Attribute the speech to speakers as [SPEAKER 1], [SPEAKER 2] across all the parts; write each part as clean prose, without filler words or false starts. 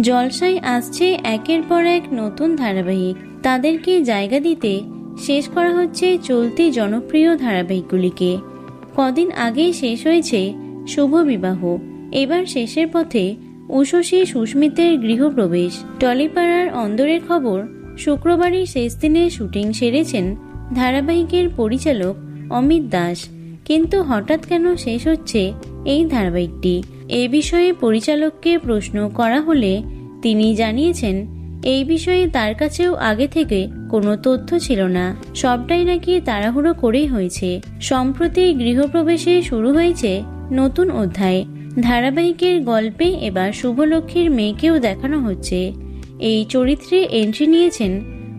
[SPEAKER 1] জলসায় আসছে একের পর এক নতুন ধারাবাহিক। তাদেরকে জায়গা দিতে শেষ করা হচ্ছে চলতি জনপ্রিয় ধারাবাহিকগুলিকে। কদিন আগেই শেষ হয়েছে শুভ বিবাহ, এবার শেষের পথে উষসী সুস্মিতের গৃহপ্রবেশ। টলিপাড়ার অন্দরের খবর, শুক্রবারই শেষ দিনে শুটিং সেরেছেন ধারাবাহিকের পরিচালক অমিত দাস। কিন্তু হঠাৎ কেন শেষ হচ্ছে এই ধারাবাহিকটি, এ বিষয়ে পরিচালককে প্রশ্ন করা হলে তিনি জানিয়েছেন, এই বিষয়ে তার কাছেও আগে থেকে কোনো তথ্য ছিল না, সবটাই নাকি তাড়াহুড়ো করেই হয়েছে। সম্প্রতি গৃহপ্রবেশে শুরু হয়েছে নতুন অধ্যায়। ধারাবাহিকের গল্পে এবার শুভলক্ষ্মীর মেয়েকেও দেখানো হচ্ছে। এই চরিত্রে এন্ট্রি নিয়েছেন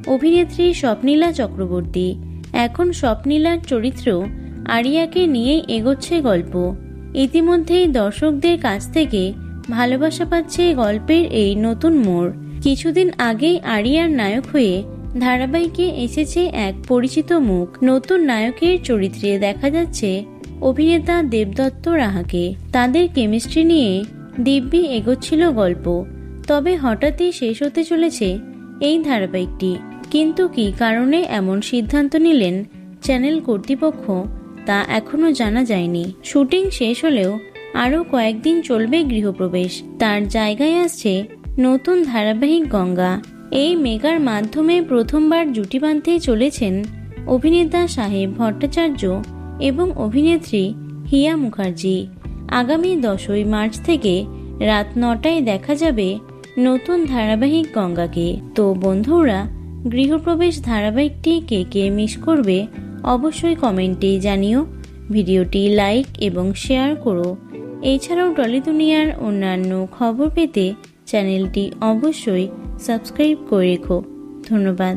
[SPEAKER 1] অভিনেত্রী স্বপ্নীলা চক্রবর্তী। এখন স্বপ্নীলার চরিত্র আরিয়াকে নিয়েই এগোচ্ছে গল্প। ইতিমধ্যেই দর্শকদের কাছ থেকে ভালোবাসা পাচ্ছে গল্পের এই নতুন মোড়। কিছুদিন আগেই আরিয়ার নায়ক হয়ে ধারাবাহিকে এসেছে এক পরিচিত মুখ। নতুন নায়কের চরিত্রে দেখা যাচ্ছে অভিনেতা দেবদত্ত রাহাকে। তাদের কেমিস্ট্রি নিয়ে দিব্যি এগোচ্ছিল গল্প। তবে হঠাৎই শেষ হতে চলেছে এই ধারাবাহিকটি। কিন্তু কী কারণে এমন সিদ্ধান্ত নিলেন চ্যানেল কর্তৃপক্ষ, তা এখনো জানা যায়নি। শুটিং শেষ হলেও আরও কয়েকদিন চলবে গৃহপ্রবেশ। তার জায়গায় আসছে নতুন ধারাবাহিক গঙ্গা। এই মেগার মাধ্যমে প্রথমবার জুটি বাঁধতে চলেছেন অভিনেতা সাহেব ভট্টাচার্য এবং অভিনেত্রী হিয়া মুখার্জি। আগামী 10ই মার্চ থেকে রাত 9টায় দেখা যাবে নতুন ধারাবাহিক গঙ্গাকে। তো বন্ধুরা, গৃহপ্রবেশ ধারাবাহিকটি কে কে মিস করবে অবশ্যই কমেন্টে জানিও। ভিডিওটি লাইক এবং শেয়ার করো। এছাড়াও টলি দুনিয়ার অন্যান্য খবর পেতে চ্যানেলটি অবশ্যই সাবস্ক্রাইব করে রেখো। ধন্যবাদ।